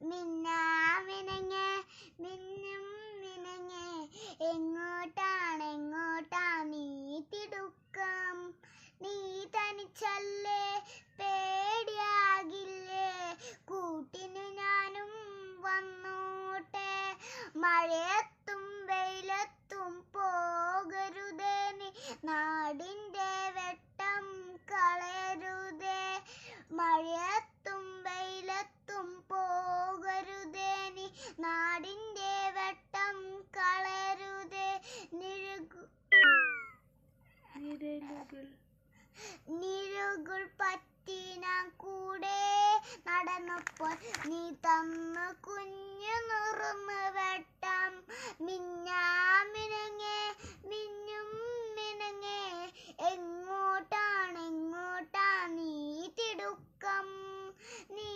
മിന്നാമിനങ്ങേ മിന്നും മിനങ്ങേ എങ്ങോട്ടാ നീ തിടുക്കം? നീ തനിച്ചല്ലേ, പേടിയാകില്ലേ? കൂട്ടിനു ഞാനും വന്നോട്ടെ. മഴയത്തും വെയിലത്തും പോകരുതേ നീ, നാടിൻ്റെ വെട്ടം കളയരുതേ. മഴയത്തും വെയിലത്തും പോകരുതേ നീ, നാടിൻ്റെ വെട്ടം കളയരുതേ. നിഴലുകൾ പറ്റി ഞാൻ കൂടെ നടന്നപ്പോൾ നീ തന്ന കുഞ്ഞു നുറുന്ന് വെട്ടം. മിന്നാമിനങ്ങേ മിന്നും മിനങ്ങേ എങ്ങോട്ടാ നീ തിടുക്കം? നീ